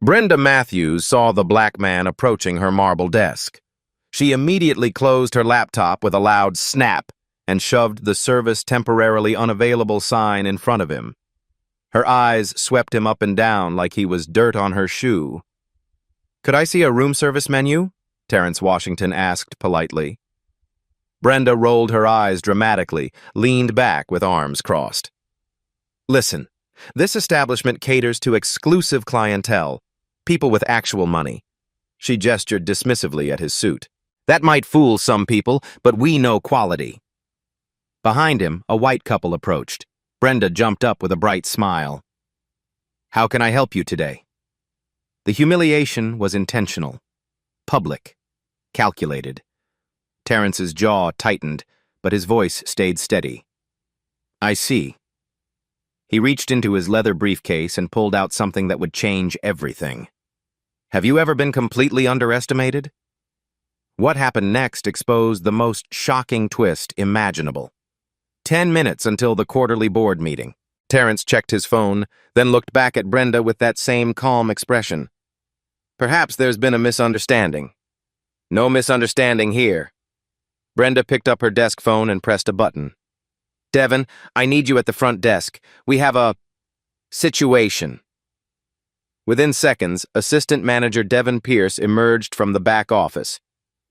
Brenda Matthews saw the black man approaching her marble desk. She immediately closed her laptop with a loud snap and shoved the service temporarily unavailable sign in front of him. Her eyes swept him up and down like he was dirt on her shoe. "Could I see a room service menu?" Terrence Washington asked politely. Brenda rolled her eyes dramatically, leaned back with arms crossed. "Listen, this establishment caters to exclusive clientele, people with actual money." She gestured dismissively at his suit. "That might fool some people, but we know quality." Behind him, a white couple approached. Brenda jumped up with a bright smile. "How can I help you today?" The humiliation was intentional, public, calculated. Terrence's jaw tightened, but his voice stayed steady. "I see." He reached into his leather briefcase and pulled out something that would change everything. "Have you ever been completely underestimated?" What happened next exposed the most shocking twist imaginable. 10 minutes until the quarterly board meeting. Terrence checked his phone, then looked back at Brenda with that same calm expression. "Perhaps there's been a misunderstanding." "No misunderstanding here." Brenda picked up her desk phone and pressed a button. "Devin, I need you at the front desk. We have a situation." Within seconds, Assistant Manager Devin Pierce emerged from the back office.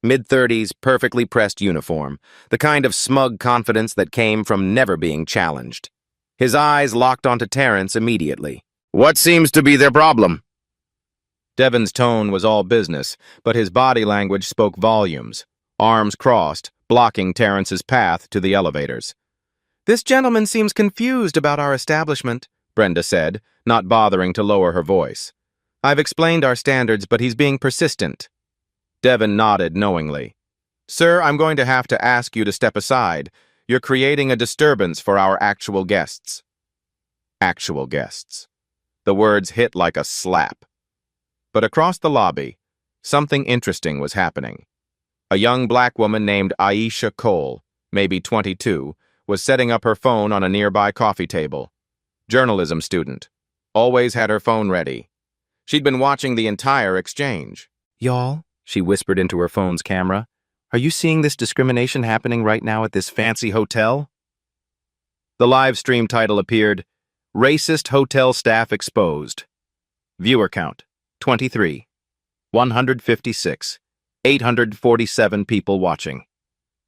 Mid-30s, perfectly pressed uniform, the kind of smug confidence that came from never being challenged. His eyes locked onto Terrence immediately. "What seems to be their problem?" Devin's tone was all business, but his body language spoke volumes. Arms crossed, blocking Terrence's path to the elevators. "This gentleman seems confused about our establishment," Brenda said, not bothering to lower her voice. "I've explained our standards, but he's being persistent." Devin nodded knowingly. "Sir, I'm going to have to ask you to step aside. You're creating a disturbance for our actual guests." Actual guests. The words hit like a slap. But across the lobby, something interesting was happening. A young black woman named Aisha Cole, maybe 22, was setting up her phone on a nearby coffee table. Journalism student. Always had her phone ready. She'd been watching the entire exchange. "Y'all," she whispered into her phone's camera, "are you seeing this discrimination happening right now at this fancy hotel?" The live stream title appeared, "Racist Hotel Staff Exposed." Viewer count, 23. 156. 847 people watching.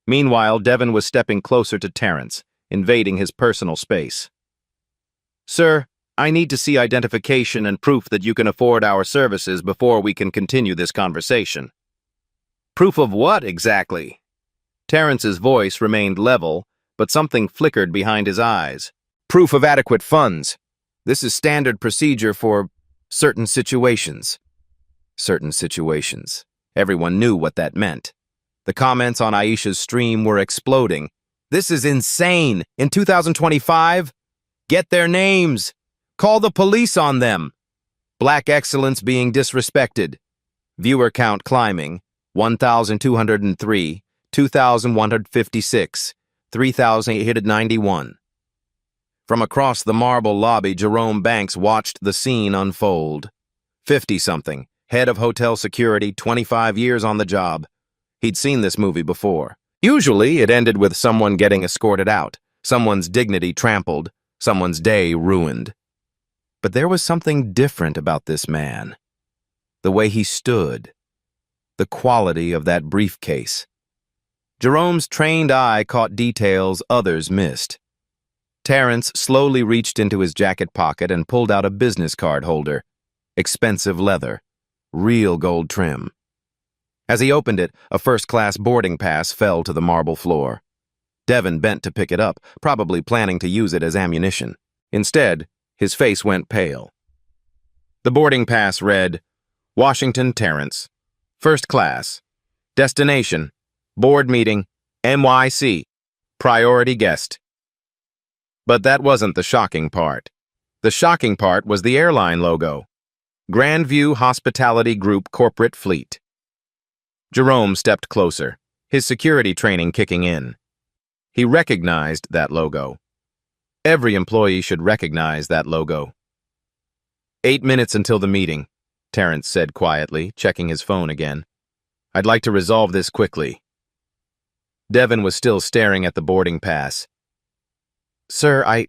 Meanwhile, Devin was stepping closer to Terrence, invading his personal space. "Sir, I need to see identification and proof that you can afford our services before we can continue this conversation." "Proof of what, exactly?" Terrence's voice remained level, but something flickered behind his eyes. "Proof of adequate funds. This is standard procedure for certain situations." Certain situations. Everyone knew what that meant. The comments on Aisha's stream were exploding. "This is insane! In 2025? Get their names! Call the police on them! Black excellence being disrespected." Viewer count climbing, 1,203, 2,156, 3,891. From across the marble lobby, Jerome Banks watched the scene unfold. 50-something, head of hotel security, 25 years on the job. He'd seen this movie before. Usually, it ended with someone getting escorted out, someone's dignity trampled, someone's day ruined. But there was something different about this man. The way he stood. The quality of that briefcase. Jerome's trained eye caught details others missed. Terrence slowly reached into his jacket pocket and pulled out a business card holder. Expensive leather. Real gold trim. As he opened it, a first-class boarding pass fell to the marble floor. Devin bent to pick it up, probably planning to use it as ammunition. Instead, his face went pale. The boarding pass read, "Washington Terrence. First class. Destination, board meeting, NYC. Priority guest." But that wasn't the shocking part. The shocking part was the airline logo. Grandview Hospitality Group Corporate Fleet. Jerome stepped closer, his security training kicking in. He recognized that logo. Every employee should recognize that logo. 8 minutes until the meeting. Terrence said quietly, checking his phone again. "I'd like to resolve this quickly." Devon was still staring at the boarding pass. "Sir,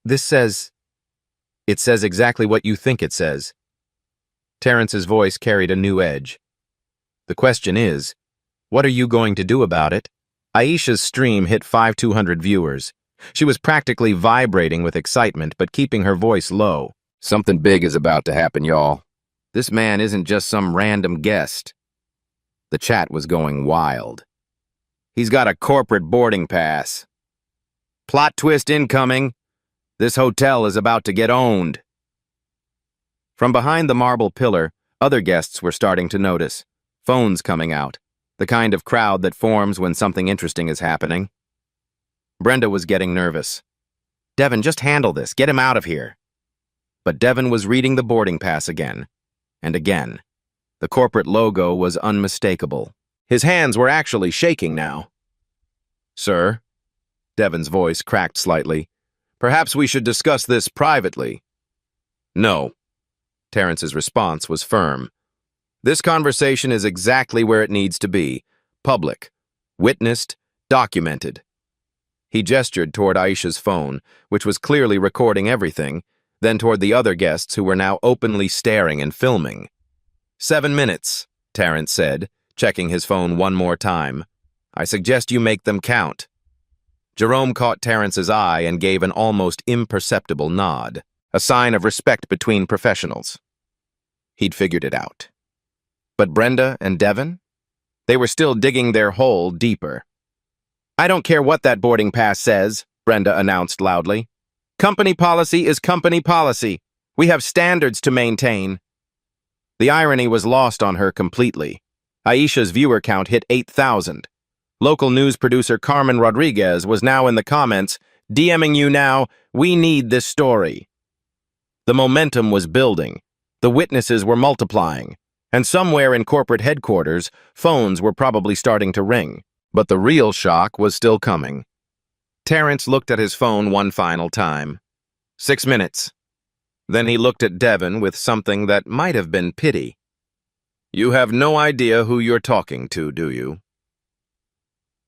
This says... It says exactly what you think it says." Terrence's voice carried a new edge. "The question is, what are you going to do about it?" Aisha's stream hit 5,200 viewers. She was practically vibrating with excitement, but keeping her voice low. "Something big is about to happen, y'all. This man isn't just some random guest." The chat was going wild. "He's got a corporate boarding pass. Plot twist incoming. This hotel is about to get owned." From behind the marble pillar, other guests were starting to notice. Phones coming out. The kind of crowd that forms when something interesting is happening. Brenda was getting nervous. "Devon, just handle this. Get him out of here." But Devon was reading the boarding pass again. And again. The corporate logo was unmistakable. His hands were actually shaking now. "Sir," Devon's voice cracked slightly, "perhaps we should discuss this privately." "No." Terrence's response was firm. "This conversation is exactly where it needs to be. Public. Witnessed. Documented." He gestured toward Aisha's phone, which was clearly recording everything, then toward the other guests who were now openly staring and filming. 7 minutes, Terrence said, checking his phone one more time. "I suggest you make them count." Jerome caught Terrence's eye and gave an almost imperceptible nod, a sign of respect between professionals. He'd figured it out. But Brenda and Devon? They were still digging their hole deeper. "I don't care what that boarding pass says," Brenda announced loudly. "Company policy is company policy. We have standards to maintain." The irony was lost on her completely. Aisha's viewer count hit 8,000. Local news producer Carmen Rodriguez was now in the comments, DMing you now, "We need this story." The momentum was building. The witnesses were multiplying. And somewhere in corporate headquarters, phones were probably starting to ring. But the real shock was still coming. Terrence looked at his phone one final time. 6 minutes. Then he looked at Devon with something that might have been pity. "You have no idea who you're talking to, do you?"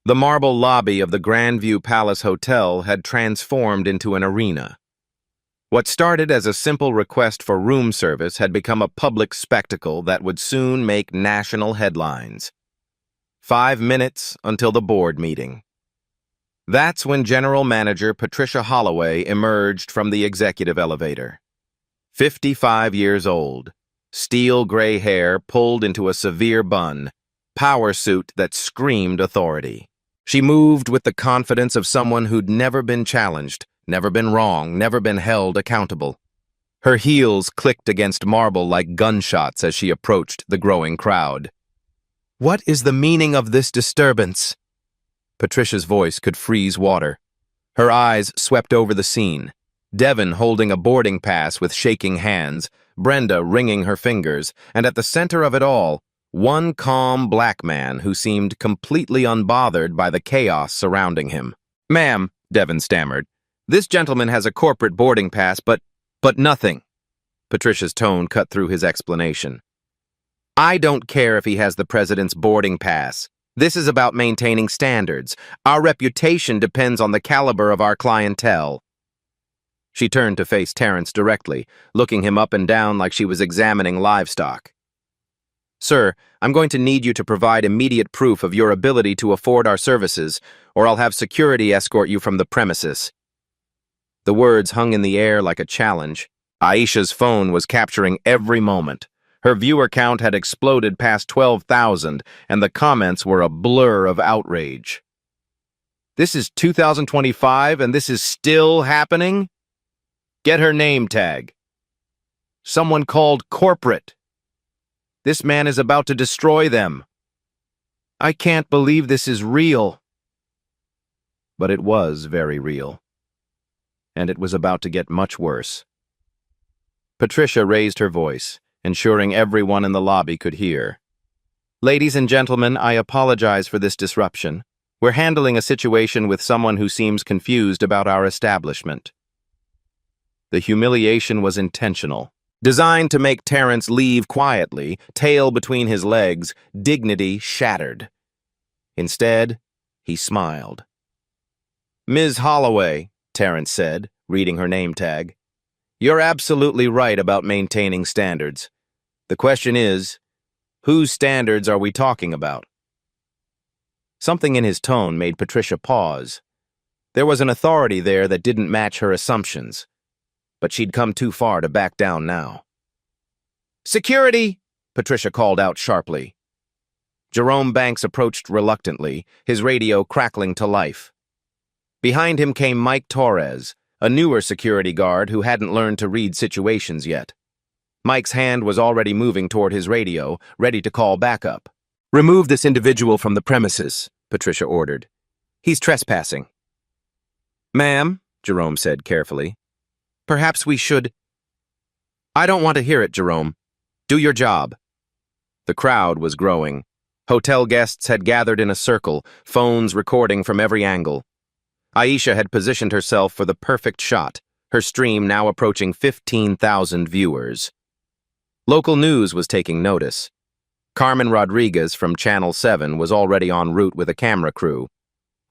The marble lobby of the Grandview Palace Hotel had transformed into an arena. What started as a simple request for room service had become a public spectacle that would soon make national headlines. 5 minutes until the board meeting. That's when General Manager Patricia Holloway emerged from the executive elevator. 55 years old, steel gray hair pulled into a severe bun, power suit that screamed authority. She moved with the confidence of someone who'd never been challenged, never been wrong, never been held accountable. Her heels clicked against marble like gunshots as she approached the growing crowd. "What is the meaning of this disturbance?" Patricia's voice could freeze water. Her eyes swept over the scene. Devon holding a boarding pass with shaking hands, Brenda wringing her fingers, and at the center of it all, one calm black man who seemed completely unbothered by the chaos surrounding him. "Ma'am," Devon stammered, "this gentleman has a corporate boarding pass, but nothing." Patricia's tone cut through his explanation. "I don't care if he has the president's boarding pass. This is about maintaining standards. Our reputation depends on the caliber of our clientele." She turned to face Terrence directly, looking him up and down like she was examining livestock. "Sir, I'm going to need you to provide immediate proof of your ability to afford our services, or I'll have security escort you from the premises." The words hung in the air like a challenge. Aisha's phone was capturing every moment. Her viewer count had exploded past 12,000, and the comments were a blur of outrage. "This is 2025, and this is still happening? Get her name tag. Someone called corporate. This man is about to destroy them. I can't believe this is real." But it was very real. And it was about to get much worse. Patricia raised her voice, ensuring everyone in the lobby could hear. "Ladies and gentlemen, I apologize for this disruption. We're handling a situation with someone who seems confused about our establishment." The humiliation was intentional. Designed to make Terrence leave quietly, tail between his legs, dignity shattered. Instead, he smiled. "Ms. Holloway," Terrence said, reading her name tag, "you're absolutely right about maintaining standards. The question is, whose standards are we talking about?" Something in his tone made Patricia pause. There was an authority there that didn't match her assumptions, but she'd come too far to back down now. "Security!" Patricia called out sharply. Jerome Banks approached reluctantly, his radio crackling to life. Behind him came Mike Torres, a newer security guard who hadn't learned to read situations yet. Mike's hand was already moving toward his radio, ready to call backup. "Remove this individual from the premises," Patricia ordered. "He's trespassing." "Ma'am," Jerome said carefully, "perhaps we should—" "I don't want to hear it, Jerome. Do your job." The crowd was growing. Hotel guests had gathered in a circle, phones recording from every angle. Aisha had positioned herself for the perfect shot, her stream now approaching 15,000 viewers. Local news was taking notice. Carmen Rodriguez from Channel 7 was already en route with a camera crew.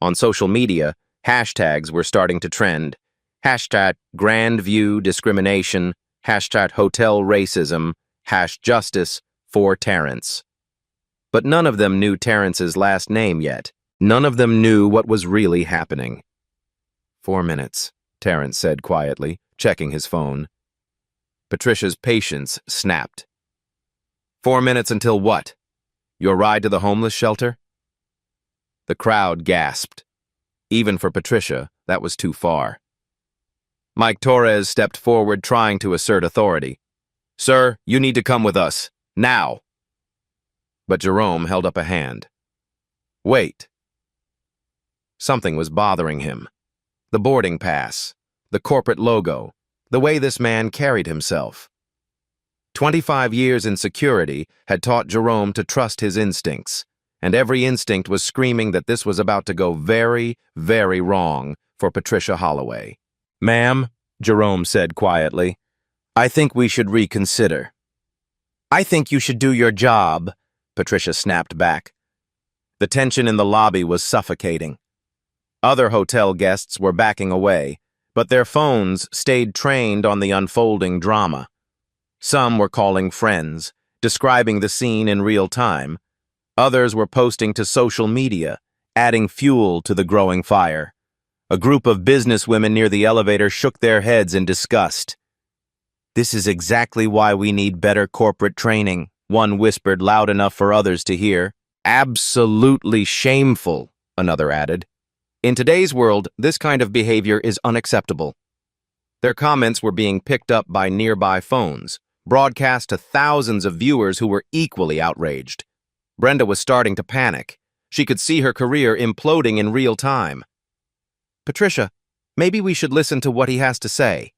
On social media, hashtags were starting to trend. Hashtag Grand View Discrimination, hashtag Hotel Racism, #Justice for Terrence. But none of them knew Terrence's last name yet. None of them knew what was really happening. 4 minutes, Terrence said quietly, checking his phone. Patricia's patience snapped. 4 minutes until what? Your ride to the homeless shelter? The crowd gasped. Even for Patricia, that was too far. Mike Torres stepped forward, trying to assert authority. "Sir, you need to come with us. Now." But Jerome held up a hand. "Wait." Something was bothering him. The boarding pass, the corporate logo, the way this man carried himself. 25 years in security had taught Jerome to trust his instincts, and every instinct was screaming that this was about to go very, very wrong for Patricia Holloway. "Ma'am," Jerome said quietly, "I think we should reconsider." "I think you should do your job," Patricia snapped back. The tension in the lobby was suffocating. Other hotel guests were backing away, but their phones stayed trained on the unfolding drama. Some were calling friends, describing the scene in real time. Others were posting to social media, adding fuel to the growing fire. A group of businesswomen near the elevator shook their heads in disgust. "This is exactly why we need better corporate training," one whispered loud enough for others to hear. "Absolutely shameful," another added. "In today's world, this kind of behavior is unacceptable." Their comments were being picked up by nearby phones, broadcast to thousands of viewers who were equally outraged. Brenda was starting to panic. She could see her career imploding in real time. "Patricia, maybe we should listen to what he has to say."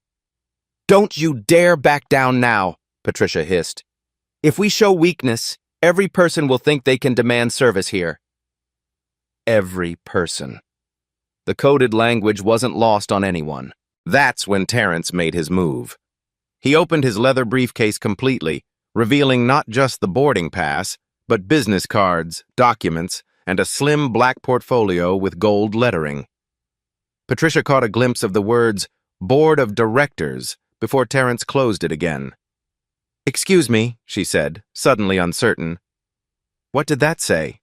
"Don't you dare back down now," Patricia hissed. "If we show weakness, every person will think they can demand service here." Every person. The coded language wasn't lost on anyone. That's when Terrence made his move. He opened his leather briefcase completely, revealing not just the boarding pass, but business cards, documents, and a slim black portfolio with gold lettering. Patricia caught a glimpse of the words Board of Directors before Terrence closed it again. "Excuse me," she said, suddenly uncertain. "What did that say?"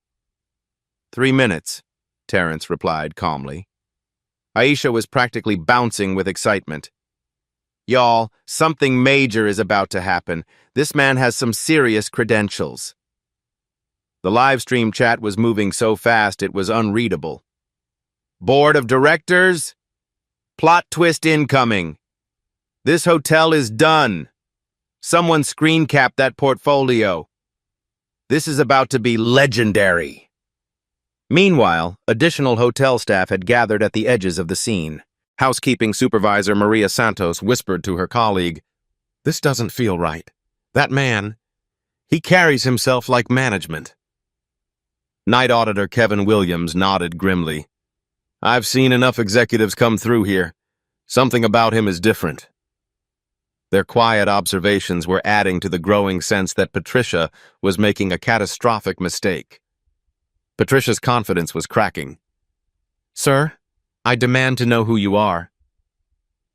3 minutes, Terrence replied calmly. Aisha was practically bouncing with excitement. "Y'all, something major is about to happen. This man has some serious credentials." The live stream chat was moving so fast it was unreadable. "Board of Directors? Plot twist incoming. This hotel is done. Someone screen capped that portfolio. This is about to be legendary." Meanwhile, additional hotel staff had gathered at the edges of the scene. Housekeeping supervisor Maria Santos whispered to her colleague, "This doesn't feel right. That man, he carries himself like management." Night auditor Kevin Williams nodded grimly. "I've seen enough executives come through here. Something about him is different." Their quiet observations were adding to the growing sense that Patricia was making a catastrophic mistake. Patricia's confidence was cracking. "Sir, I demand to know who you are."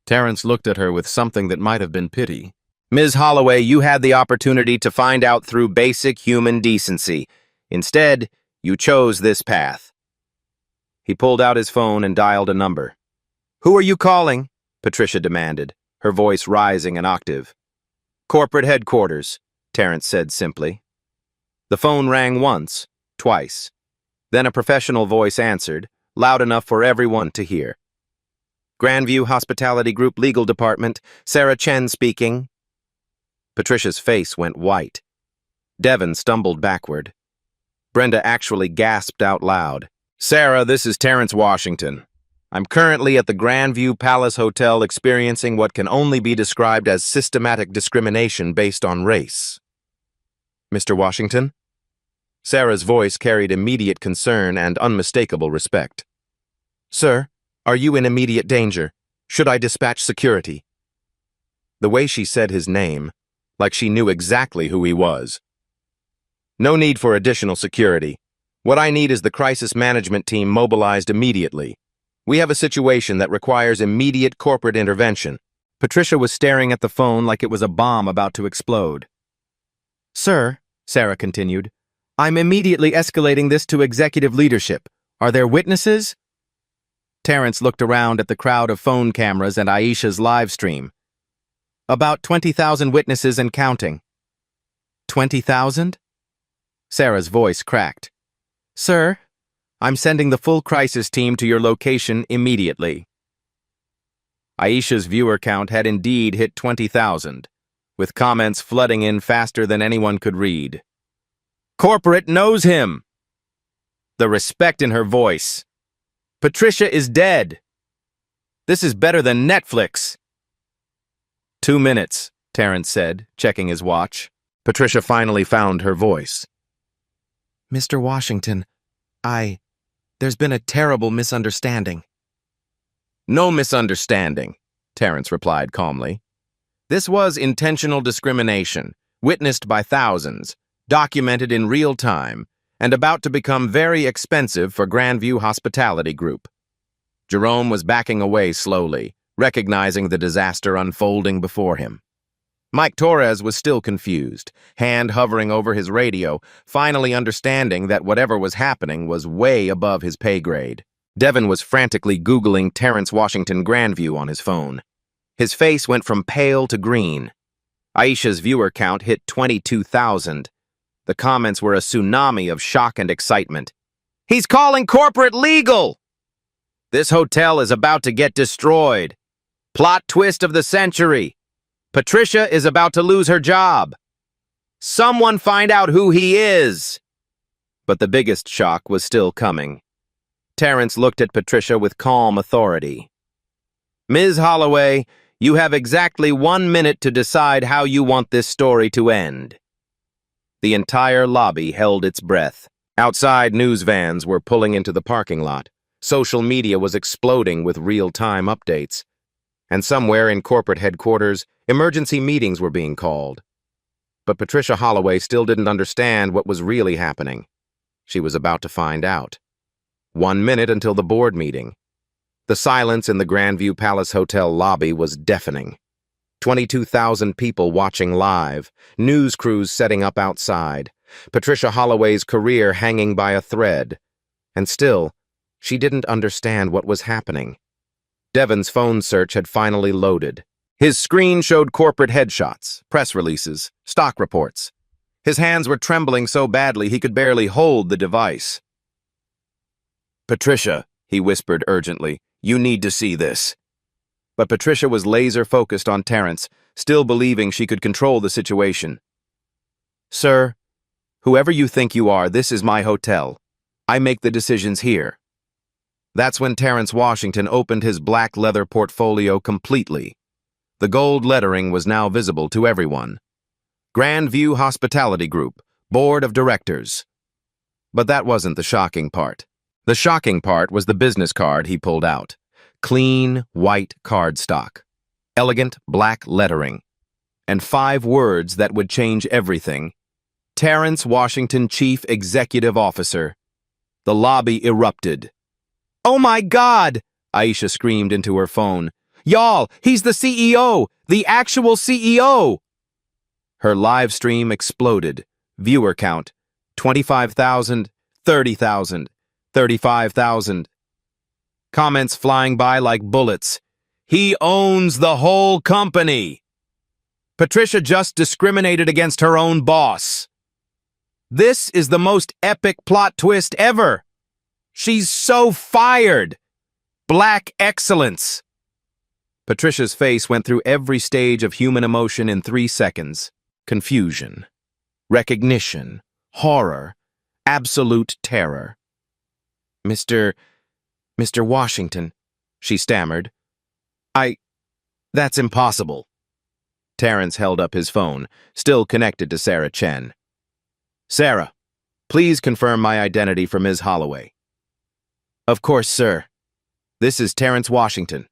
Terrence looked at her with something that might have been pity. "Ms. Holloway, you had the opportunity to find out through basic human decency. Instead, you chose this path." He pulled out his phone and dialed a number. "Who are you calling?" Patricia demanded, her voice rising an octave. "Corporate headquarters," Terrence said simply. The phone rang once, twice. Then a professional voice answered, loud enough for everyone to hear. "Grandview Hospitality Group Legal Department, Sarah Chen speaking." Patricia's face went white. Devon stumbled backward. Brenda actually gasped out loud. "Sarah, this is Terrence Washington. I'm currently at the Grandview Palace Hotel experiencing what can only be described as systematic discrimination based on race." "Mr. Washington?" Sarah's voice carried immediate concern and unmistakable respect. "Sir, are you in immediate danger? Should I dispatch security?" The way she said his name, like she knew exactly who he was. "No need for additional security. What I need is the crisis management team mobilized immediately. We have a situation that requires immediate corporate intervention." Patricia was staring at the phone like it was a bomb about to explode. "Sir," Sarah continued, "I'm immediately escalating this to executive leadership. Are there witnesses?" Terrence looked around at the crowd of phone cameras and Aisha's live stream. "About 20,000 witnesses and counting." 20,000? Sarah's voice cracked. "Sir, I'm sending the full crisis team to your location immediately." Aisha's viewer count had indeed hit 20,000, with comments flooding in faster than anyone could read. "Corporate knows him!" The respect in her voice. "Patricia is dead. This is better than Netflix." 2 minutes, Terrence said, checking his watch. Patricia finally found her voice. "Mr. Washington, there's been a terrible misunderstanding." "No misunderstanding," Terrence replied calmly. "This was intentional discrimination, witnessed by thousands, documented in real time, and about to become very expensive for Grandview Hospitality Group." Jerome was backing away slowly, recognizing the disaster unfolding before him. Mike Torres was still confused, hand hovering over his radio, finally understanding that whatever was happening was way above his pay grade. Devon was frantically Googling Terrence Washington Grandview on his phone. His face went from pale to green. Aisha's viewer count hit 22,000. The comments were a tsunami of shock and excitement. "He's calling corporate legal! This hotel is about to get destroyed. Plot twist of the century. Patricia is about to lose her job. Someone find out who he is." But the biggest shock was still coming. Terrence looked at Patricia with calm authority. "Ms. Holloway, you have exactly 1 minute to decide how you want this story to end." The entire lobby held its breath. Outside, news vans were pulling into the parking lot. Social media was exploding with real-time updates. And somewhere in corporate headquarters, emergency meetings were being called. But Patricia Holloway still didn't understand what was really happening. She was about to find out. 1 minute until the board meeting. The silence in the Grandview Palace Hotel lobby was deafening. 22,000 people watching live, news crews setting up outside, Patricia Holloway's career hanging by a thread. And still, she didn't understand what was happening. Devon's phone search had finally loaded. His screen showed corporate headshots, press releases, stock reports. His hands were trembling so badly he could barely hold the device. "Patricia," he whispered urgently, "you need to see this." But Patricia was laser-focused on Terrence, still believing she could control the situation. "Sir, whoever you think you are, this is my hotel. I make the decisions here." That's when Terrence Washington opened his black leather portfolio completely. The gold lettering was now visible to everyone. Grandview Hospitality Group, Board of Directors. But that wasn't the shocking part. The shocking part was the business card he pulled out. Clean, white cardstock. Elegant black lettering. and 5 words that would change everything. Terrence Washington, Chief Executive Officer. The lobby erupted. "Oh my God!" Aisha screamed into her phone. "Y'all, he's the CEO! The actual CEO!" Her live stream exploded. Viewer count, 25,000, 30,000, 35,000. Comments flying by like bullets. "He owns the whole company!" "Patricia just discriminated against her own boss." "This is the most epic plot twist ever." "She's so fired." "Black excellence." Patricia's face went through every stage of human emotion in 3 seconds. Confusion, recognition, horror, absolute terror. Mr. Washington," she stammered. That's impossible." Terrence held up his phone, still connected to Sarah Chen. "Sarah, please confirm my identity for Ms. Holloway." "Of course, sir. This is Terrence Washington,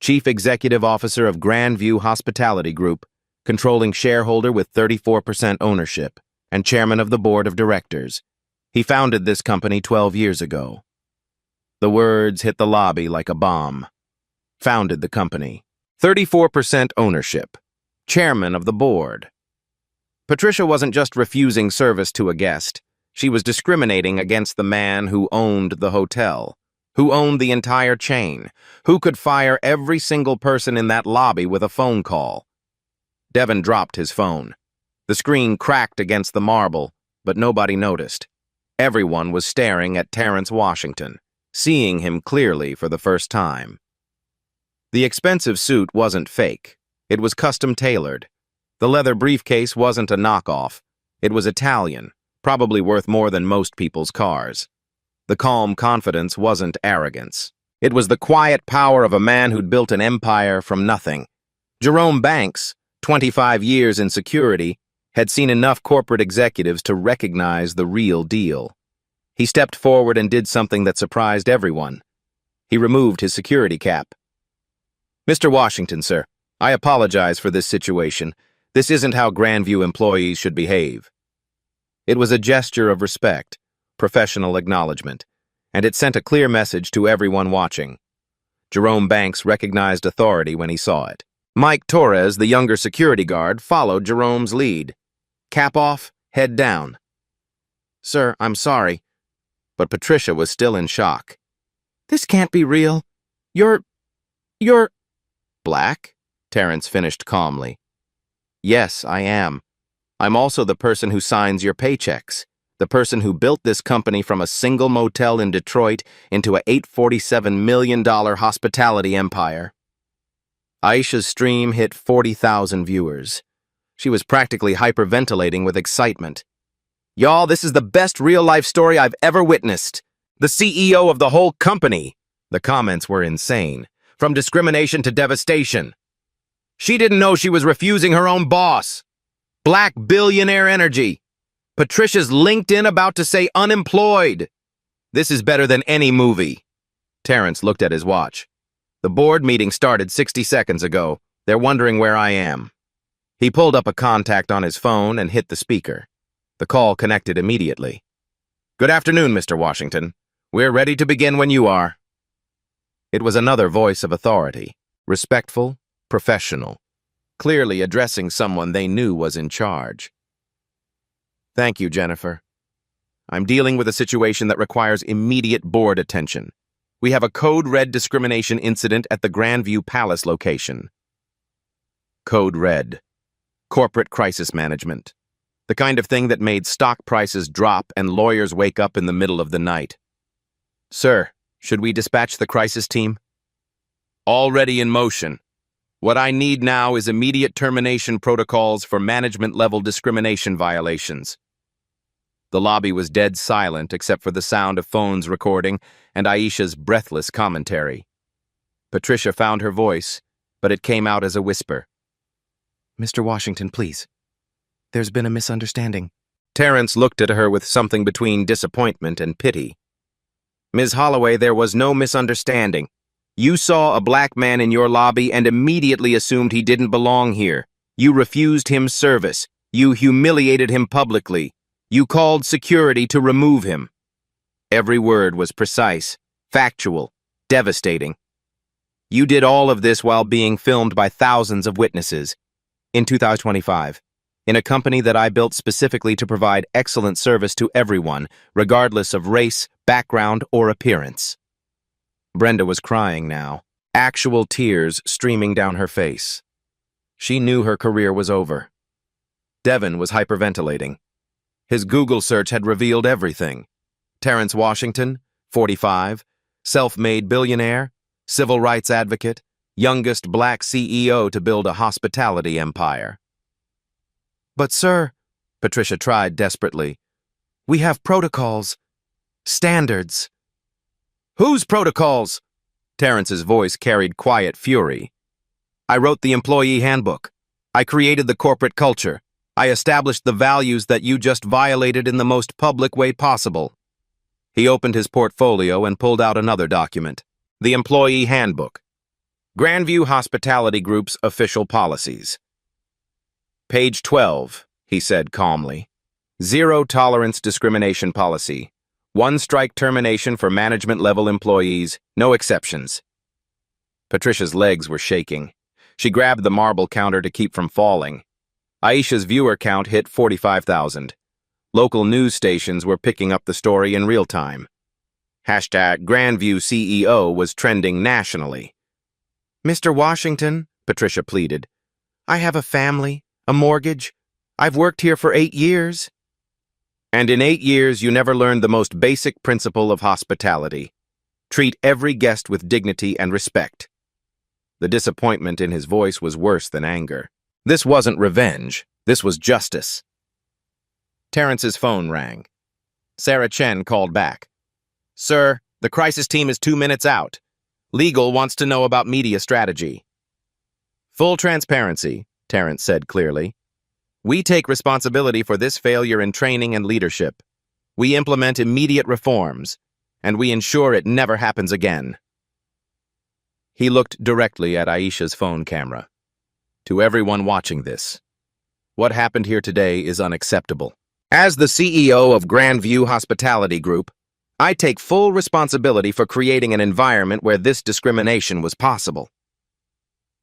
Chief Executive Officer of Grandview Hospitality Group, controlling shareholder with 34% ownership, and Chairman of the Board of Directors. He founded this company 12 years ago." The words hit the lobby like a bomb. Founded the company. 34% ownership. Chairman of the board. Patricia wasn't just refusing service to a guest. She was discriminating against the man who owned the hotel, who owned the entire chain, who could fire every single person in that lobby with a phone call. Devin dropped his phone. The screen cracked against the marble, but nobody noticed. Everyone was staring at Terrence Washington, seeing him clearly for the first time. The expensive suit wasn't fake. It was custom-tailored. The leather briefcase wasn't a knockoff. It was Italian, probably worth more than most people's cars. The calm confidence wasn't arrogance. It was the quiet power of a man who'd built an empire from nothing. Jerome Banks, 25 years in security, had seen enough corporate executives to recognize the real deal. He stepped forward and did something that surprised everyone. He removed his security cap. "Mr. Washington, sir, I apologize for this situation. This isn't how Grandview employees should behave." It was a gesture of respect, professional acknowledgement, and it sent a clear message to everyone watching. Jerome Banks recognized authority when he saw it. Mike Torres, the younger security guard, followed Jerome's lead. Cap off, head down. "Sir, I'm sorry." But Patricia was still in shock. "This can't be real. You're... Black?" Terrence finished calmly. "Yes, I am. I'm also the person who signs your paychecks, the person who built this company from a single motel in Detroit into a $847 million hospitality empire." Aisha's stream hit 40,000 viewers. She was practically hyperventilating with excitement. "Y'all, this is the best real-life story I've ever witnessed. The CEO of the whole company." The comments were insane. From discrimination to devastation. "She didn't know she was refusing her own boss." "Black billionaire energy." "Patricia's LinkedIn about to say unemployed." "This is better than any movie." Terrence looked at his watch. "The board meeting started 60 seconds ago. They're wondering where I am." He pulled up a contact on his phone and hit the speaker. The call connected immediately. "Good afternoon, Mr. Washington. We're ready to begin when you are." It was another voice of authority, respectful, professional, clearly addressing someone they knew was in charge. "Thank you, Jennifer. I'm dealing with a situation that requires immediate board attention. We have a code red discrimination incident at the Grandview Palace location." Code red. Corporate crisis management. The kind of thing that made stock prices drop and lawyers wake up in the middle of the night. "Sir, should we dispatch the crisis team?" "Already in motion. What I need now is immediate termination protocols for management-level discrimination violations." The lobby was dead silent except for the sound of phones recording and Aisha's breathless commentary. Patricia found her voice, but it came out as a whisper. "Mr. Washington, please. There's been a misunderstanding." Terrence looked at her with something between disappointment and pity. "Ms. Holloway, there was no misunderstanding. You saw a black man in your lobby and immediately assumed he didn't belong here. You refused him service. You humiliated him publicly. You called security to remove him. Every word was precise, factual, devastating. You did all of this while being filmed by thousands of witnesses. In 2025, in a company that I built specifically to provide excellent service to everyone, regardless of race, background, or appearance. Brenda was crying now, actual tears streaming down her face. She knew her career was over. Devin was hyperventilating. His Google search had revealed everything. Terrence Washington, 45, self-made billionaire, civil rights advocate, youngest black CEO to build a hospitality empire. But sir, Patricia tried desperately, we have protocols, standards. Whose protocols? Terrence's voice carried quiet fury. I wrote the employee handbook. I created the corporate culture. I established the values that you just violated in the most public way possible. He opened his portfolio and pulled out another document. The employee handbook. Grandview Hospitality Group's official policies. Page 12, he said calmly. Zero tolerance discrimination policy. One strike termination for management-level employees, no exceptions. Patricia's legs were shaking. She grabbed the marble counter to keep from falling. Aisha's viewer count hit 45,000. Local news stations were picking up the story in real time. Hashtag Grandview CEO was trending nationally. Mr. Washington, Patricia pleaded, I have a family, a mortgage. I've worked here for 8 years. And in 8 years, you never learned the most basic principle of hospitality. Treat every guest with dignity and respect. The disappointment in his voice was worse than anger. This wasn't revenge. This was justice. Terrence's phone rang. Sarah Chen called back. Sir, the crisis team is 2 minutes out. Legal wants to know about media strategy. Full transparency, Terrence said clearly. We take responsibility for this failure in training and leadership. We implement immediate reforms, and we ensure it never happens again. He looked directly at Aisha's phone camera. To everyone watching this, what happened here today is unacceptable. As the CEO of Grandview Hospitality Group, I take full responsibility for creating an environment where this discrimination was possible.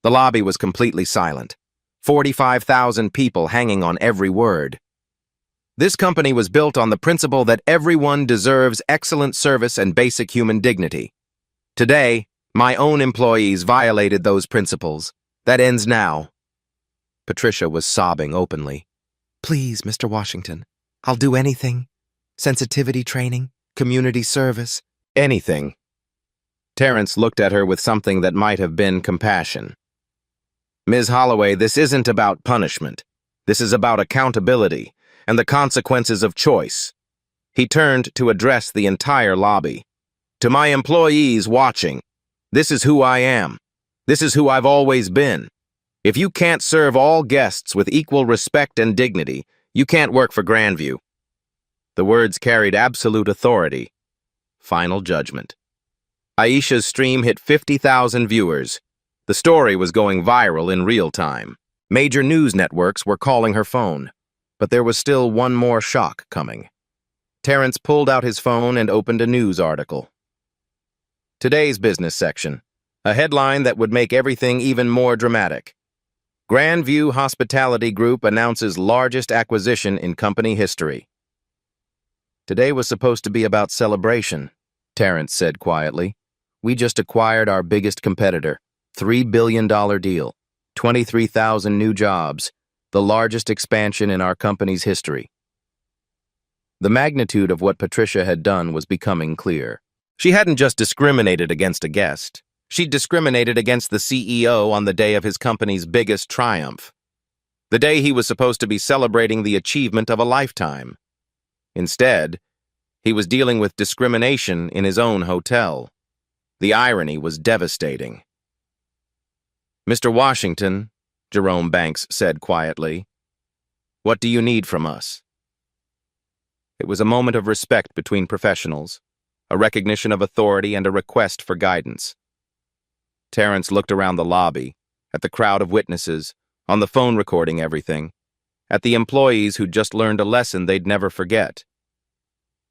The lobby was completely silent. 45,000 people hanging on every word. This company was built on the principle that everyone deserves excellent service and basic human dignity. Today, my own employees violated those principles. That ends now. Patricia was sobbing openly. Please, Mr. Washington, I'll do anything. Sensitivity training, community service, anything. Terrence looked at her with something that might have been compassion. Ms. Holloway, this isn't about punishment. This is about accountability and the consequences of choice. He turned to address the entire lobby. To my employees watching, this is who I am. This is who I've always been. If you can't serve all guests with equal respect and dignity, you can't work for Grandview. The words carried absolute authority. Final judgment. Aisha's stream hit 50,000 viewers. The story was going viral in real time. Major news networks were calling her phone. But there was still one more shock coming. Terrence pulled out his phone and opened a news article. Today's business section. A headline that would make everything even more dramatic. Grandview Hospitality Group announces largest acquisition in company history. Today was supposed to be about celebration, Terrence said quietly. We just acquired our biggest competitor. $3 billion deal, 23,000 new jobs, the largest expansion in our company's history. The magnitude of what Patricia had done was becoming clear. She hadn't just discriminated against a guest. She'd discriminated against the CEO on the day of his company's biggest triumph. The day he was supposed to be celebrating the achievement of a lifetime. Instead, he was dealing with discrimination in his own hotel. The irony was devastating. Mr. Washington, Jerome Banks said quietly, what do you need from us? It was a moment of respect between professionals, a recognition of authority and a request for guidance. Terrence looked around the lobby, at the crowd of witnesses, on the phone recording everything, at the employees who'd just learned a lesson they'd never forget.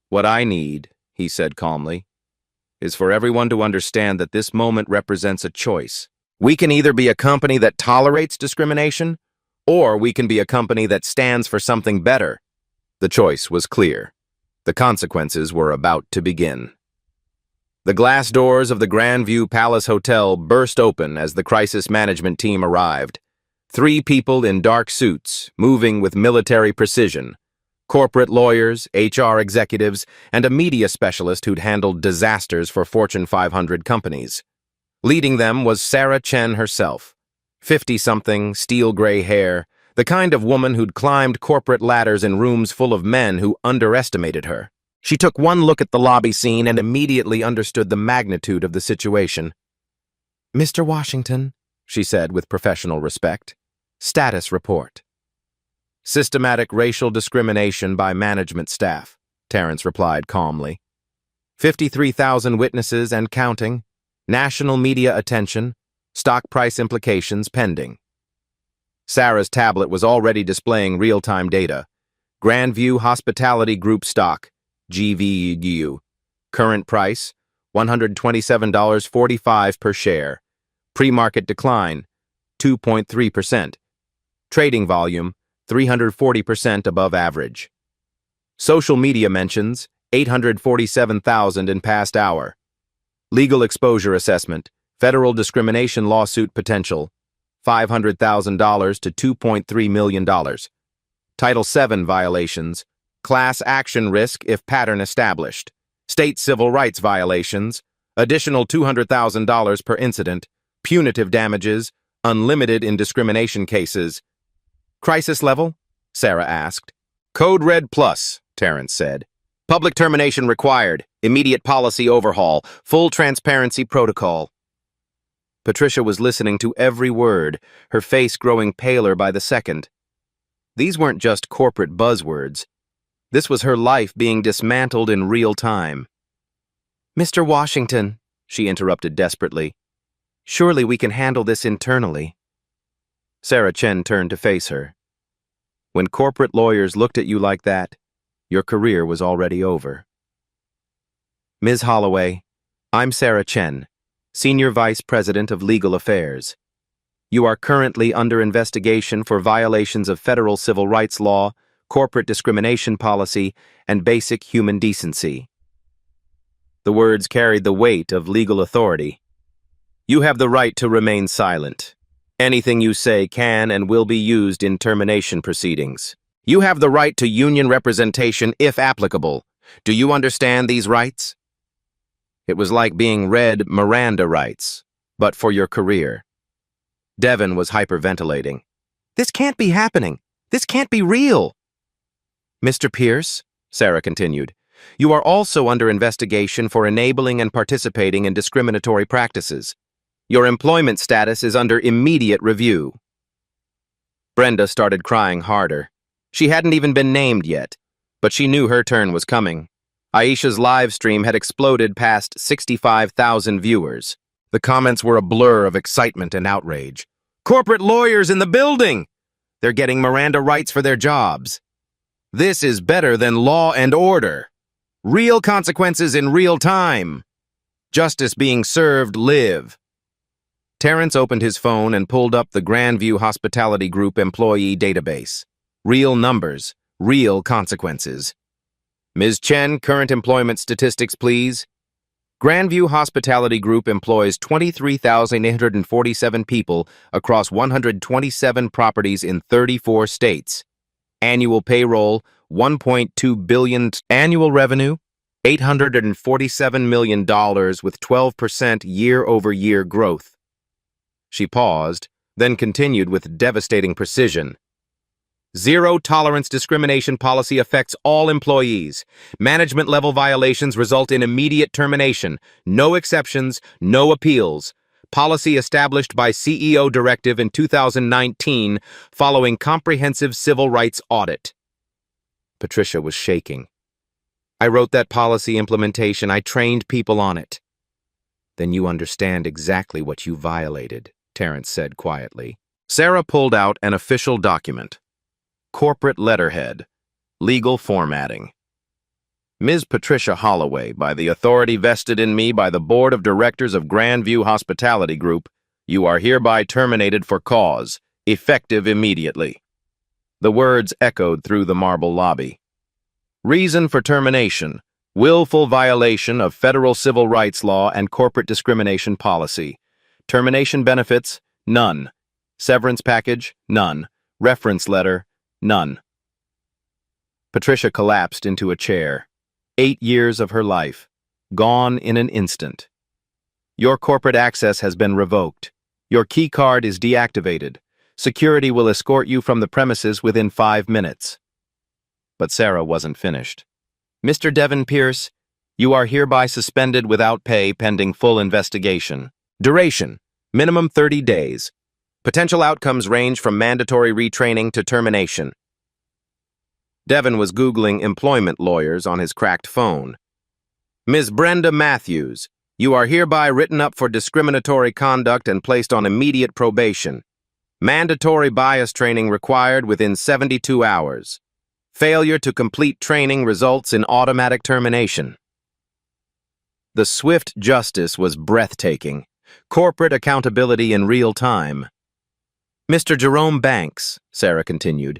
"What I need," he said calmly, "is for everyone to understand that this moment represents a choice. We can either be a company that tolerates discrimination, or we can be a company that stands for something better." The choice was clear. The consequences were about to begin. The glass doors of the Grandview Palace Hotel burst open as the crisis management team arrived. 3 people in dark suits, moving with military precision. Corporate lawyers, HR executives, and a media specialist who'd handled disasters for Fortune 500 companies. Leading them was Sarah Chen herself. 50-something, steel-gray hair, the kind of woman who'd climbed corporate ladders in rooms full of men who underestimated her. She took one look at the lobby scene and immediately understood the magnitude of the situation. "Mr. Washington," she said with professional respect, "status report." "Systematic racial discrimination by management staff," Terrence replied calmly. 53,000 witnesses and counting, national media attention, stock price implications pending. Sarah's tablet was already displaying real-time data. Grandview Hospitality Group stock, GVU. Current price, $127.45 per share. Pre-market decline, 2.3%. Trading volume, 340% above average. Social media mentions, 847,000 in past hour. Legal exposure assessment, federal discrimination lawsuit potential, $500,000 to $2.3 million. Title VII violations, class action risk if pattern established. State civil rights violations, additional $200,000 per incident. Punitive damages, unlimited in discrimination cases. "Crisis level?" Sarah asked. "Code Red Plus," Terrence said. "Public termination required, immediate policy overhaul, full transparency protocol." Patricia was listening to every word, her face growing paler by the second. These weren't just corporate buzzwords. This was her life being dismantled in real time. "Mr. Washington," she interrupted desperately, "surely we can handle this internally." Sarah Chen turned to face her. "When corporate lawyers looked at you like that, your career was already over." "Ms. Holloway, I'm Sarah Chen, Senior Vice President of Legal Affairs. You are currently under investigation for violations of federal civil rights law, corporate discrimination policy, and basic human decency." The words carried the weight of legal authority. "You have the right to remain silent. Anything you say can and will be used in termination proceedings. You have the right to union representation if applicable. Do you understand these rights?" It was like being read Miranda rights, but for your career. Devin was hyperventilating. "This can't be happening. This can't be real." "Mr. Pierce," Sarah continued, "you are also under investigation for enabling and participating in discriminatory practices. Your employment status is under immediate review." Brenda started crying harder. She hadn't even been named yet, but she knew her turn was coming. Aisha's live stream had exploded past 65,000 viewers. The comments were a blur of excitement and outrage. "Corporate lawyers in the building! They're getting Miranda rights for their jobs. This is better than law and order. Real consequences in real time. Justice being served live." Terrence opened his phone and pulled up the Grandview Hospitality Group employee database. Real numbers, real consequences. "Ms. Chen, current employment statistics, please." Grandview Hospitality Group employs 23,847 people across 127 properties in 34 states. Annual payroll, $1.2 billion. Annual revenue, $847 million with 12% year-over-year growth. She paused, then continued with devastating precision. "Zero-tolerance discrimination policy affects all employees. Management-level violations result in immediate termination. No exceptions, no appeals. Policy established by CEO Directive in 2019 following comprehensive civil rights audit." Patricia was shaking. "I wrote that policy implementation. I trained people on it." "Then you understand exactly what you violated," Terrence said quietly. Sarah pulled out an official document. Corporate letterhead. Legal formatting. Ms. Patricia Holloway, by the authority vested in me by the Board of Directors of Grandview Hospitality Group, you are hereby terminated for cause, effective immediately. The words echoed through the marble lobby. Reason for termination: willful violation of federal civil rights law and corporate discrimination policy. Termination benefits: none. Severance package: none. Reference letter: none. Patricia collapsed into a chair. 8 years of her life, gone in an instant. Your corporate access has been revoked. Your key card is deactivated. Security will escort you from the premises within 5 minutes. But Sarah wasn't finished. Mr. Devin Pierce, you are hereby suspended without pay pending full investigation. Duration: minimum 30 days. Potential outcomes range from mandatory retraining to termination. Devin was Googling employment lawyers on his cracked phone. Ms. Brenda Matthews, you are hereby written up for discriminatory conduct and placed on immediate probation. Mandatory bias training required within 72 hours. Failure to complete training results in automatic termination. The swift justice was breathtaking. Corporate accountability in real time. Mr. Jerome Banks, Sarah continued,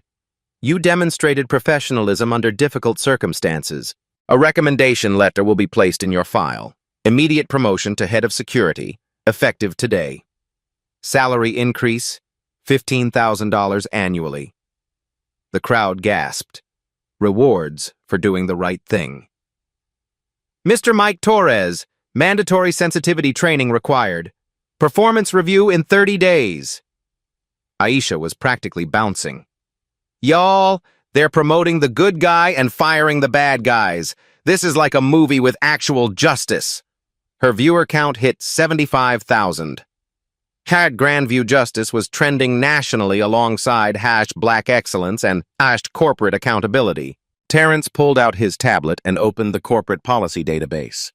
you demonstrated professionalism under difficult circumstances. A recommendation letter will be placed in your file. Immediate promotion to head of security, effective today. Salary increase, $15,000 annually. The crowd gasped. Rewards for doing the right thing. Mr. Mike Torres, mandatory sensitivity training required. Performance review in 30 days. Aisha was practically bouncing. Y'all, they're promoting the good guy and firing the bad guys. This is like a movie with actual justice. Her viewer count hit 75,000. Grandview Justice was trending nationally alongside #Black Excellence and #Corporate Accountability. Terrence pulled out his tablet and opened the corporate policy database.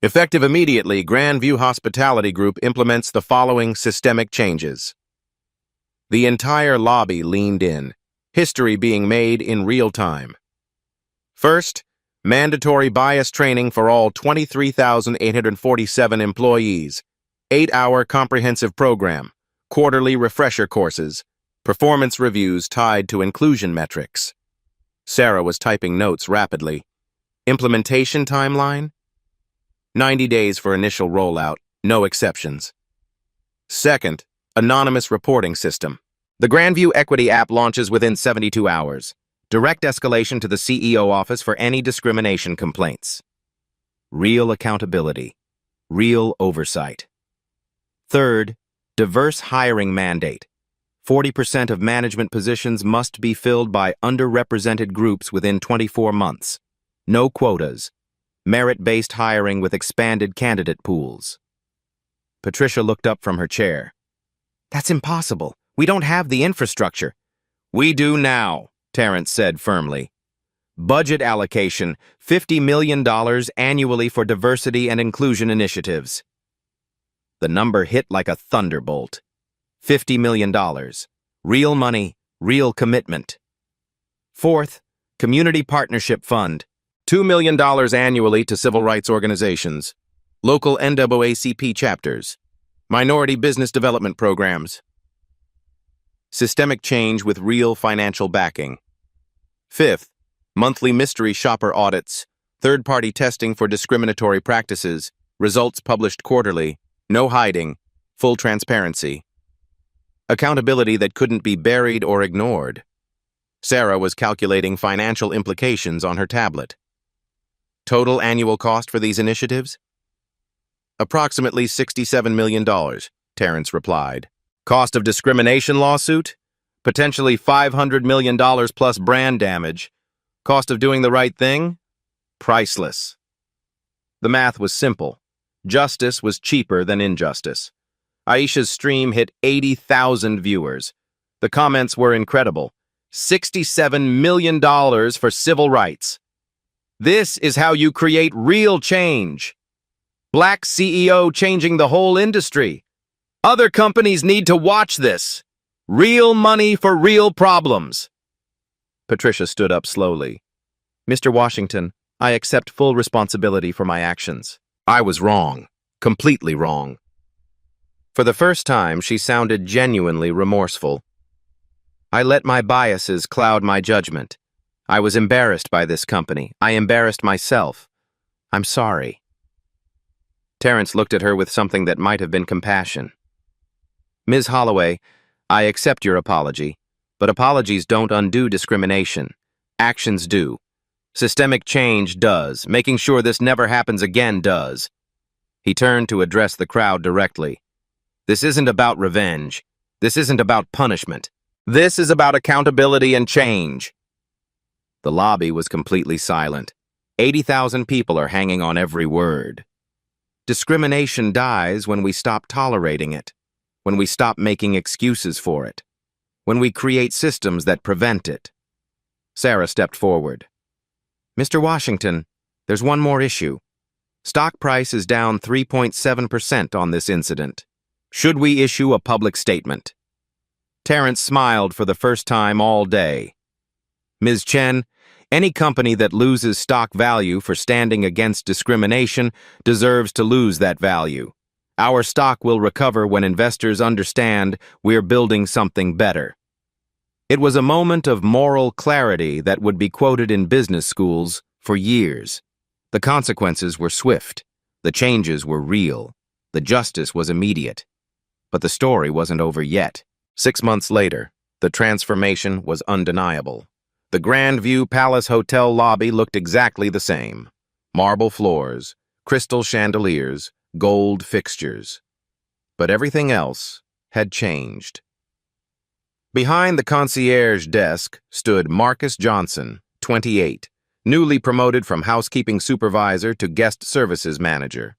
Effective immediately, Grandview Hospitality Group implements the following systemic changes. The entire lobby leaned in. History being made in real time. First, mandatory bias training for all 23,847 employees, 8-hour comprehensive program, quarterly refresher courses, performance reviews tied to inclusion metrics. Sarah was typing notes rapidly. Implementation timeline? 90 days for initial rollout, no exceptions. Second, anonymous reporting system. The Grandview Equity app launches within 72 hours. Direct escalation to the CEO office for any discrimination complaints. Real accountability. Real oversight. Third, diverse hiring mandate. 40% of management positions must be filled by underrepresented groups within 24 months. No quotas. Merit-based hiring with expanded candidate pools. Patricia looked up from her chair. That's impossible. We don't have the infrastructure. We do now, Terrence said firmly. Budget allocation, $50 million annually for diversity and inclusion initiatives. The number hit like a thunderbolt. $50 million. Real money, real commitment. Fourth, Community Partnership Fund. $2 million annually to civil rights organizations. Local NAACP chapters. Minority business development programs. Systemic change with real financial backing. Fifth, monthly mystery shopper audits, third-party testing for discriminatory practices, results published quarterly, no hiding, full transparency. Accountability that couldn't be buried or ignored. Sarah was calculating financial implications on her tablet. Total annual cost for these initiatives? Approximately $67 million, Terrence replied. Cost of discrimination lawsuit? Potentially $500 million plus brand damage. Cost of doing the right thing? Priceless. The math was simple. Justice was cheaper than injustice. Aisha's stream hit 80,000 viewers. The comments were incredible. $67 million for civil rights. This is how you create real change. Black CEO changing the whole industry. Other companies need to watch this. Real money for real problems. Patricia stood up slowly. Mr. Washington, I accept full responsibility for my actions. I was wrong. Completely wrong. For the first time, she sounded genuinely remorseful. I let my biases cloud my judgment. I was embarrassed by this company. I embarrassed myself. I'm sorry. Terrence looked at her with something that might have been compassion. Ms. Holloway, I accept your apology, but apologies don't undo discrimination. Actions do. Systemic change does. Making sure this never happens again does. He turned to address the crowd directly. This isn't about revenge. This isn't about punishment. This is about accountability and change. The lobby was completely silent. 80,000 people are hanging on every word. Discrimination dies when we stop tolerating it, when we stop making excuses for it, when we create systems that prevent it. Sarah stepped forward. Mr. Washington, there's one more issue. Stock price is down 3.7% on this incident. Should we issue a public statement? Terrence smiled for the first time all day. Ms. Chen, any company that loses stock value for standing against discrimination deserves to lose that value. Our stock will recover when investors understand we're building something better. It was a moment of moral clarity that would be quoted in business schools for years. The consequences were swift. The changes were real. The justice was immediate. But the story wasn't over yet. 6 months later, the transformation was undeniable. The Grandview Palace Hotel lobby looked exactly the same. Marble floors, crystal chandeliers, gold fixtures. But everything else had changed. Behind the concierge desk stood Marcus Johnson, 28, newly promoted from housekeeping supervisor to guest services manager.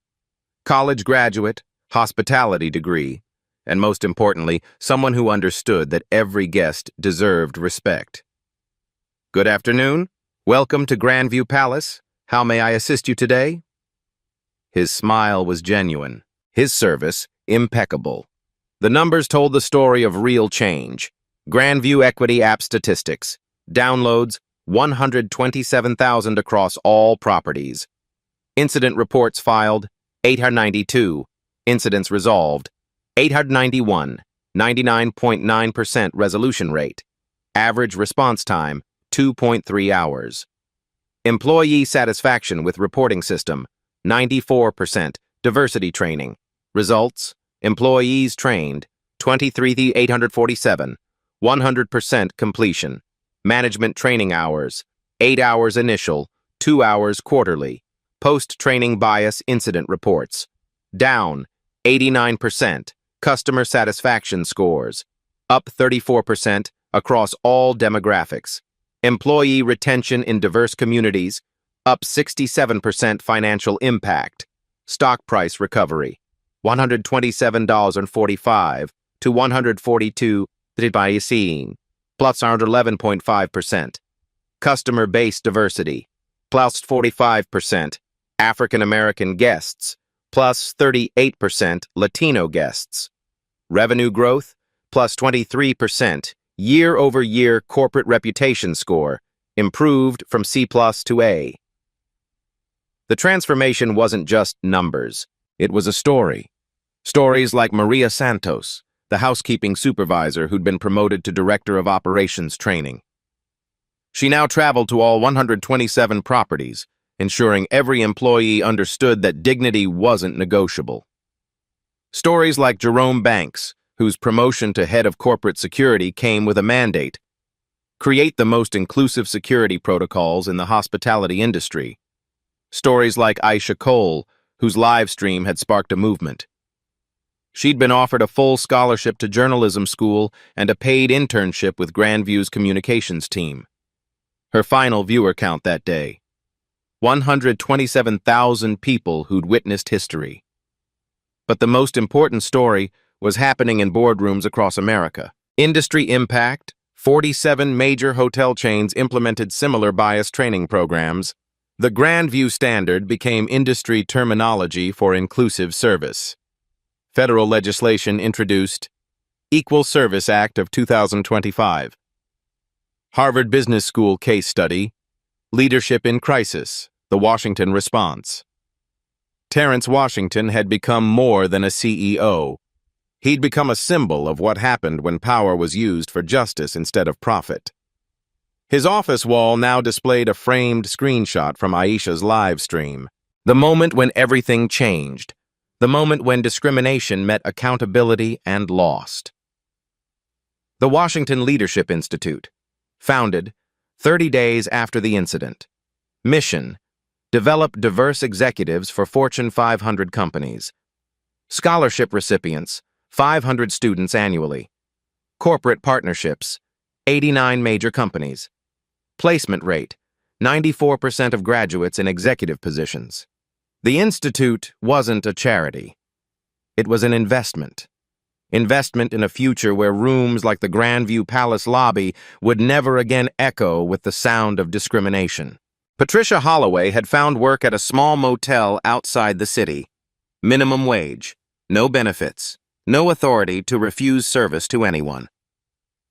College graduate, hospitality degree, and most importantly, someone who understood that every guest deserved respect. Good afternoon. Welcome to Grandview Palace. How may I assist you today? His smile was genuine. His service, impeccable. The numbers told the story of real change. Grandview Equity App Statistics. Downloads, 127,000 across all properties. Incident reports filed, 892. Incidents resolved, 891. 99.9% resolution rate. Average response time, 2.3 hours. Employee satisfaction with reporting system, 94%. Diversity training. Results, employees trained, 23,847. 100% completion. Management training hours, 8 hours initial, 2 hours quarterly. Post-training bias incident reports. Down, 89%. Customer satisfaction scores, up 34% across all demographics. Employee retention in diverse communities, up 67%. Financial impact. Stock price recovery, $127.45 to $142 by seeing, plus 11.5%. Customer base diversity, plus 45%. African American guests, plus 38%. Latino guests. Revenue growth, plus 23%. Year-over-year corporate reputation score, improved from C+ to A. The transformation wasn't just numbers. It was a story. Stories like Maria Santos, the housekeeping supervisor who'd been promoted to Director of Operations Training. She now traveled to all 127 properties, ensuring every employee understood that dignity wasn't negotiable. Stories like Jerome Banks, whose promotion to head of corporate security came with a mandate: create the most inclusive security protocols in the hospitality industry. Stories like Aisha Cole, whose live stream had sparked a movement. She'd been offered a full scholarship to journalism school and a paid internship with Grandview's communications team. Her final viewer count that day: 127,000 people who'd witnessed history. But the most important story was happening in boardrooms across America. Industry impact: 47 major hotel chains implemented similar bias training programs. The Grandview Standard became industry terminology for inclusive service. Federal legislation introduced. Equal Service Act of 2025. Harvard Business School case study, Leadership in Crisis, the Washington Response. Terrence Washington had become more than a CEO. He'd become a symbol of what happened when power was used for justice instead of profit. His office wall now displayed a framed screenshot from Aisha's live stream. The moment when everything changed. The moment when discrimination met accountability and lost. The Washington Leadership Institute. Founded 30 days after the incident. Mission: develop diverse executives for Fortune 500 companies. Scholarship recipients: 500 students annually. Corporate partnerships: 89 major companies. Placement rate: 94% of graduates in executive positions. The Institute wasn't a charity. It was an investment. Investment in a future where rooms like the Grandview Palace lobby would never again echo with the sound of discrimination. Patricia Holloway had found work at a small motel outside the city. Minimum wage, no benefits, no authority to refuse service to anyone.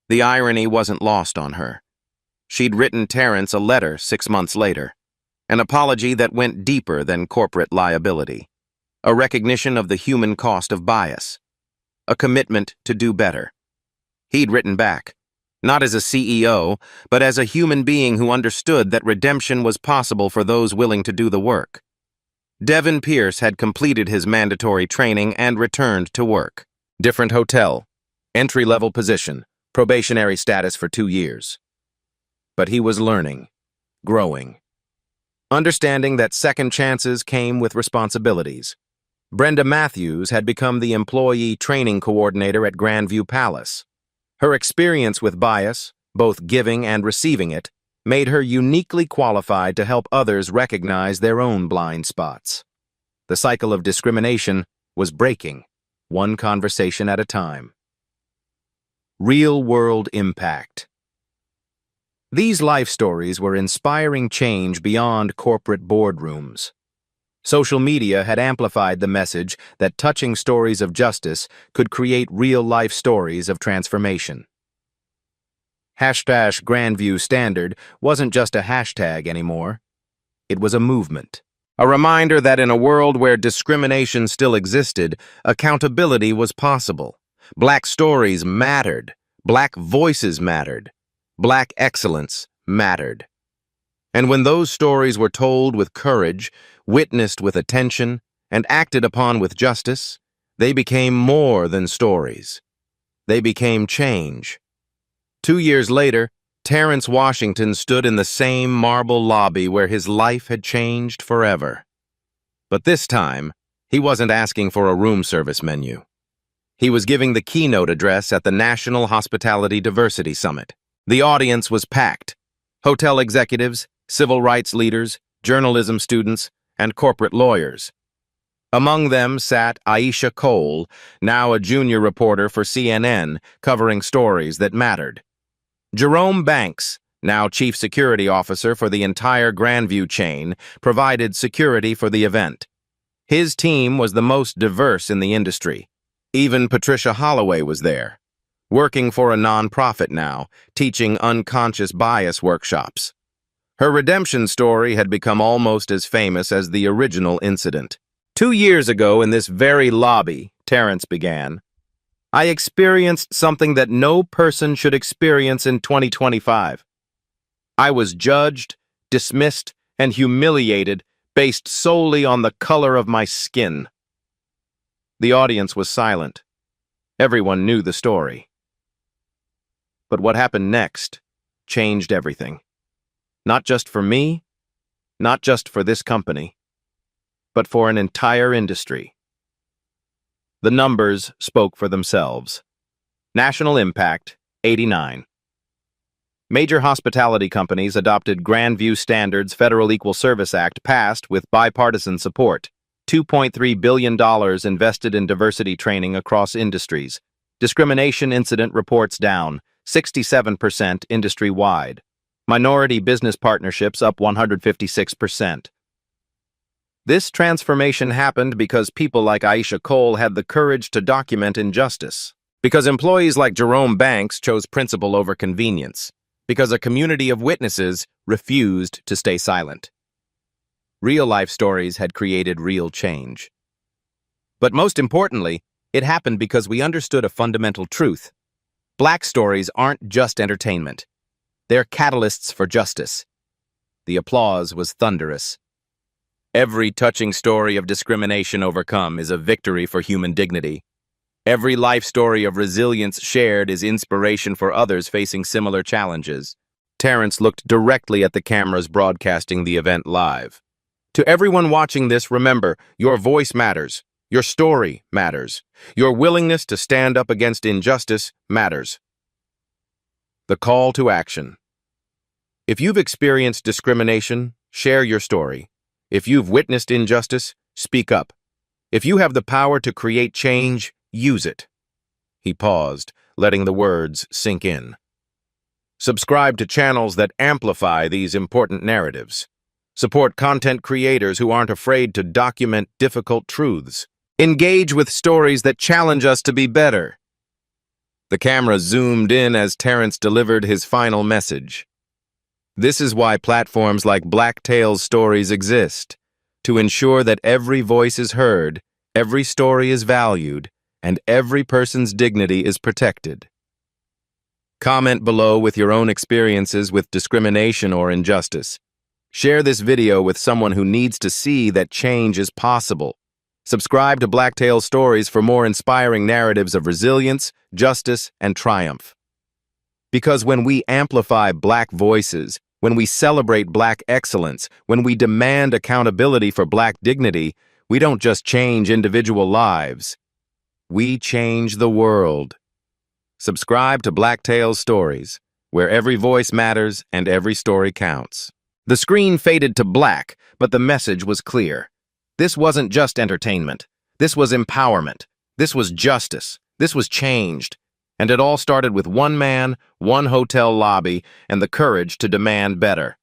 The irony wasn't lost on her. She'd written Terrence a letter 6 months later, an apology that went deeper than corporate liability, a recognition of the human cost of bias, a commitment to do better. He'd written back, not as a CEO, but as a human being who understood that redemption was possible for those willing to do the work. Devin Pierce had completed his mandatory training and returned to work. Different hotel, entry-level position, probationary status for 2 years. But he was learning, growing, understanding that second chances came with responsibilities. Brenda Matthews had become the employee training coordinator at Grandview Palace. Her experience with bias, both giving and receiving it, made her uniquely qualified to help others recognize their own blind spots. The cycle of discrimination was breaking, one conversation at a time. Real-world impact. These life stories were inspiring change beyond corporate boardrooms. Social media had amplified the message that touching stories of justice could create real-life stories of transformation. #Grandview Standard wasn't just a hashtag anymore. It was a movement. A reminder that in a world where discrimination still existed, accountability was possible. Black stories mattered. Black voices mattered. Black excellence mattered. And when those stories were told with courage, witnessed with attention, and acted upon with justice, they became more than stories. They became change. 2 years later, Terrence Washington stood in the same marble lobby where his life had changed forever. But this time, he wasn't asking for a room service menu. He was giving the keynote address at the National Hospitality Diversity Summit. The audience was packed. Hotel executives, civil rights leaders, journalism students, and corporate lawyers. Among them sat Aisha Cole, now a junior reporter for CNN, covering stories that mattered. Jerome Banks, now chief security officer for the entire Grandview chain, provided security for the event. His team was the most diverse in the industry. Even Patricia Holloway was there, working for a nonprofit now, teaching unconscious bias workshops. Her redemption story had become almost as famous as the original incident. 2 years ago in this very lobby, Terrence began, I experienced something that no person should experience in 2025. I was judged, dismissed, and humiliated based solely on the color of my skin. The audience was silent. Everyone knew the story. But what happened next changed everything. Not just for me, not just for this company, but for an entire industry. The numbers spoke for themselves. National impact, 89. Major hospitality companies adopted Grandview Standards Federal Equal Service Act passed with bipartisan support. $2.3 billion invested in diversity training across industries. Discrimination incident reports down, 67% industry-wide. Minority business partnerships up 156%. This transformation happened because people like Aisha Cole had the courage to document injustice. Because employees like Jerome Banks chose principle over convenience. Because a community of witnesses refused to stay silent. Real-life stories had created real change. But most importantly, it happened because we understood a fundamental truth. Black stories aren't just entertainment. They're catalysts for justice. The applause was thunderous. Every touching story of discrimination overcome is a victory for human dignity. Every life story of resilience shared is inspiration for others facing similar challenges. Terrence looked directly at the cameras broadcasting the event live. To everyone watching this, remember, your voice matters. Your story matters. Your willingness to stand up against injustice matters. The call to action. If you've experienced discrimination, share your story. If you've witnessed injustice, speak up. If you have the power to create change, use it. He paused, letting the words sink in. Subscribe to channels that amplify these important narratives. Support content creators who aren't afraid to document difficult truths. Engage with stories that challenge us to be better. The camera zoomed in as Terrence delivered his final message. This is why platforms like Black Tales Stories exist, to ensure that every voice is heard, every story is valued, and every person's dignity is protected. Comment below with your own experiences with discrimination or injustice. Share this video with someone who needs to see that change is possible. Subscribe to Black Tales Stories for more inspiring narratives of resilience, justice, and triumph. Because when we amplify Black voices, when we celebrate Black excellence, when we demand accountability for Black dignity, we don't just change individual lives. We change the world. Subscribe to Black Tales Stories, where every voice matters and every story counts. The screen faded to black, but the message was clear. This wasn't just entertainment. This was empowerment. This was justice. This was changed. And it all started with one man, one hotel lobby, and the courage to demand better.